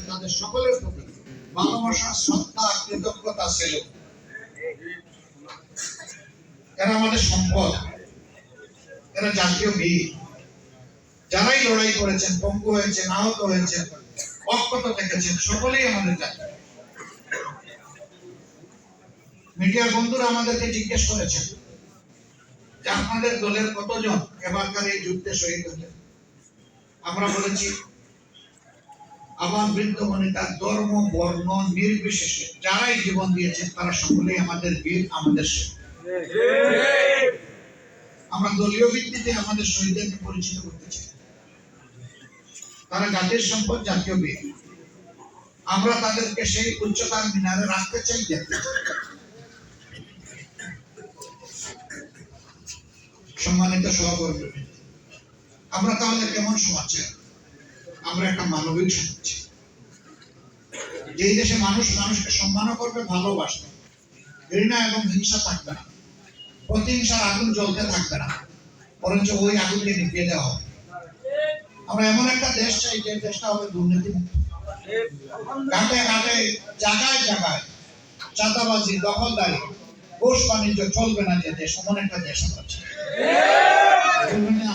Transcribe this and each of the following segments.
তাদের সকলের প্রতি ভালোবাসা, শ্রদ্ধা, কৃতজ্ঞতা ছিল। এরা আমাদের সম্পদ, এরা জাতীয় বীর। যারাই লড়াই করেছেন, পঙ্গু হয়েছেন, আহত হয়েছেন, অক্ষত থেকেছেন, সকলেই আমাদের জাতীয়। মিডিয়ার বন্ধুরা আমাদেরকে জিজ্ঞেস করেছেন যে আপনাদের দলের কতজন এবারকার এই যুদ্ধে শহীদ হলেন। আমরা বলেছি আমার বৃদ্ধ বনিতা ধর্ম বর্ণ নির্বিশেষে যারাই জীবন দিয়েছেন তারা সকলেই আমাদের বীর, আমাদের শহীদ। আমরা দলীয় ভিত্তিতে আমাদের শহীদদেরকে পরিচিত করতে চাই। তারা জাতির সম্পদ, জাতীয় বীর। আমরা তাদেরকে সেই উচ্চতার মিনারে রাখতে চাই, দেখতে চাই। সম্মানিত সহকর্মী, আমরা তাহলে কেমন সমাজ চাই? আমরা একটা মানবিক সমাজ, যেই দেশে মানুষ মানুষকে সম্মান করবে, ভালোবাসবে, ঘৃণা এবং হিংসা থাকবে না, প্রতিহিংসার আগুন জ্বলতে থাকবে না, বরঞ্চ ওই আগুনকে নিভিয়ে দেওয়া হবে। আমরা এমন একটা দেশ চাই যে দেশটা হবে দুর্নীতি মুক্ত। ঘাটে ঘাটে, জায়গায় জায়গায় চাঁদাবাজি, দখলদারি, ঘুষ বাণিজ্য চলবে না, যে দেশ, এমন একটা দেশ আমরা চাই।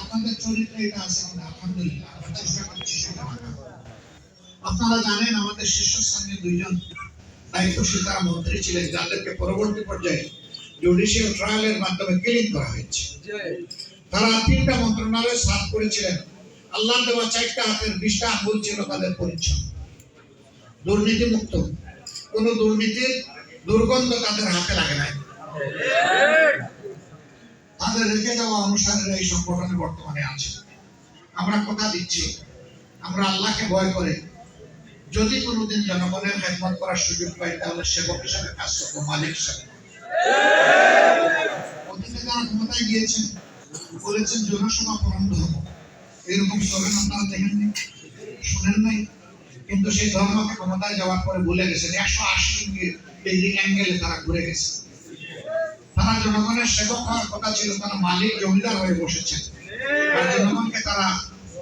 আপনাদের চরিত্রে এটা আছে কিনা? আলহামদুলিল্লাহ, চেষ্টা করছি। আপনারা জানেন আমাদের শীর্ষস্থানীয় দুইজন দায়িত্বশীল তারা মন্ত্রী ছিলেন, যাদেরকে পরবর্তী পর্যায়ে জুডিশিয়াল ট্রায়ালের মাধ্যমে কিলিং করা হয়েছে। তারা 3টা মন্ত্রণালয়ে সাফ করেছিলেন। আল্লাহ দেওয়া 4টা হাতের 20টা আঙ্গুল ছিল তাদের পরিচয়। দুর্নীতি মুক্ত, কোন দুর্নীতির দুর্গন্ধ তাদের হাতে লাগে নাই। তাদের রেখে দেওয়া অনুসারে এই সংগঠনে বর্তমানে আছে। আমরা কথা দিচ্ছি, আমরা আল্লাহকে ভয় করে যদি কোনোদিন জনগণের খেদমত করার সুযোগ পাই, তাহলে সেবক হিসাবে কাজ করবো, মালিক হিসাবে। অতীতে যারা ক্ষমতায় গিয়েছেন বলেছেন জনসভা পরান্ড হবো, এরকম স্লোগান আপনারা দেখেননি, শুনেন নাই। কিন্তু সেই ধর্মকে ক্ষমতায় যাওয়ার পরে ভুলে গেছেন। 180 ডিগ্রি অ্যাঙ্গেলে তারা ঘুরে গেছে। তারা জনগণের সেবক হওয়ার কথা ছিল, তারা মালিক, জমিদার হয়ে বসেছেন। আর জনগণকে তারা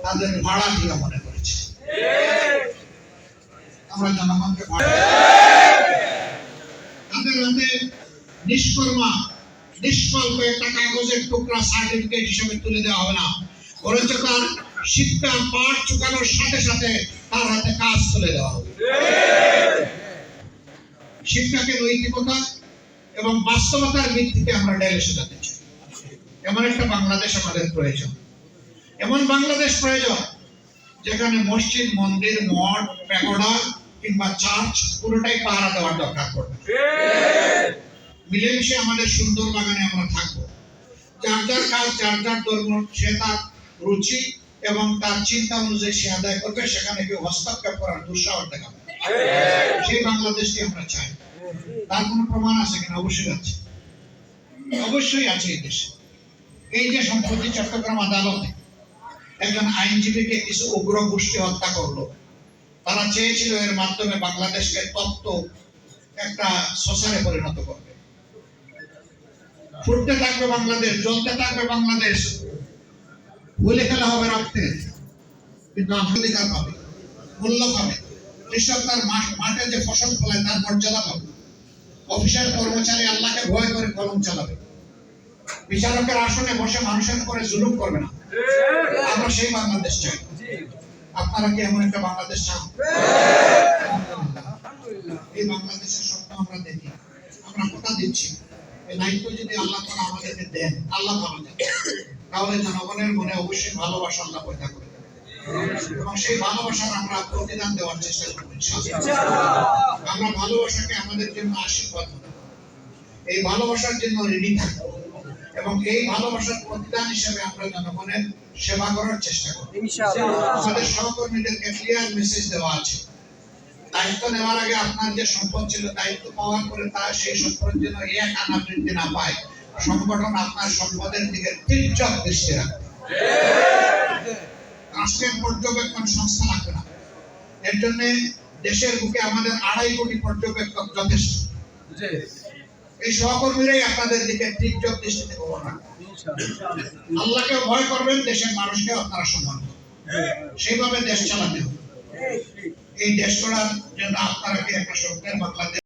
তাদের ভাড়া দিয়ে মনে করেছে। আমরা জনগণকে তাদের হাতে নিষ্কর্মা, নিষ্ফল কয়েকটা কাগজের টুকরা সার্টিফিকেট হিসেবে তুলে দেওয়া হবে না, বরঞ্চ তার শিক্ষা পাঠ চুকানোর সাথে সাথে তার হাতে কাজ তুলে দেওয়া হবে। শিক্ষাকে নৈতিকতা এবং বাস্তবতার ভিত্তিতে আমরা ঢেলে সাজাতে চাই। এমন একটা বাংলাদেশ আমাদের প্রয়োজন। এমন বাংলাদেশ প্রয়োজন যেখানে মসজিদ, মন্দির, মঠ, প্যাগোডা কিংবা চার্চ পুরোটাই পাহারা দেওয়ার দরকার পড়বে। মিলেমিশে আমাদের সুন্দর বাগানে আমরা থাকবো। যার যার কাজ, যার যার ধর্ম, সে তার রুচি এবং তার চিন্তা অনুযায়ী সে আদায় করবে। সেখানে কেউ হস্তক্ষেপ করার দুঃসাহস দেখাবে। সেই বাংলাদেশকে আমরা চাই। তার কোনো প্রমাণ আছে কিনা? অবশ্যই আছে, অবশ্যই আছে এই দেশে। এই যে সম্প্রতি চট্টগ্রাম আদালতে একজন আইনজীবীকে কিছু উগ্র গোষ্ঠী হত্যা করলো, তারা চেয়েছিল এর মাধ্যমে বাংলাদেশকে তপ্ত একটা শ্মশানে পরিণত করবে। ফুটতে থাকবে বাংলাদেশ, জ্বলতে থাকবে বাংলাদেশ, বলে ফেলা হবে রক্তে, কিন্তু অধিকার পাবে, মূল্য পাবে। কৃষক তার মাঠে যে ফসল ফলায় তার মর্যাদা পাবে। অফিসের কর্মচারী আল্লাহকে ভয় করে কলম চালাবে। বিচারকের আসনে বসে মানুষের উপরে জুলুম করবে না। আমরা সেই বাংলাদেশ চাই। আপনারা কি এমন একটা বাংলাদেশ চান? এই বাংলাদেশের স্বপ্ন আমরা দেখি। আমরা কথা দিচ্ছি, এই দায়িত্ব যদি আল্লাহ তাআলা আমাদেরকে দেন, আল্লাহ ভালো জানেন, তাহলে জনগণের মনে অবশ্যই ভালোবাসা আল্লাহ পয়দা করে দেবেন। এবং সেই ভালোবাসার আমরা প্রতিদান দেওয়ার চেষ্টা করব ইনশাআল্লাহ। আমরা ভালোবাসাকে আমাদের জন্য আশীর্বাদ মনে করব। এই ভালোবাসার জন্য রেডি থাকবো এবং এই ভালোবাসার প্রতিদান হিসেবে আমরা জনগণের সেবা করার চেষ্টা করব ইনশাআল্লাহ। আমাদের সহকর্মীদেরকে ক্লিয়ার মেসেজ দেওয়া আছে, দায়িত্ব নেওয়ার আগে আপনার যে সম্পদ ছিল, দায়িত্ব পাওয়ার পরে তা সেই সম্পদের জন্য এক আনা বৃদ্ধি না পায়, সংগঠন আপনার সম্পদের দিকে তীক্ষ্ণ দৃষ্টি রাখবে। রাষ্ট্রের পর্যবেক্ষণ সংস্থা লাগবে না। এর জন্য দেশের বুকে আমাদের 2.5 কোটি পর্যবেক্ষক যথেষ্ট। এই সহকর্মীরাই আপনাদের দিকে তীক্ষ্ণ দৃষ্টিতে খবর রাখবে। আল্লাহকে ভয় করবেন, দেশের মানুষকে আপনারা সম্মান করবেন, সেইভাবে দেশ চালাতে হবে। এই দেশ গড়ার জন্য আপনারা কি একটা স্বপ্নের বাংলাদেশ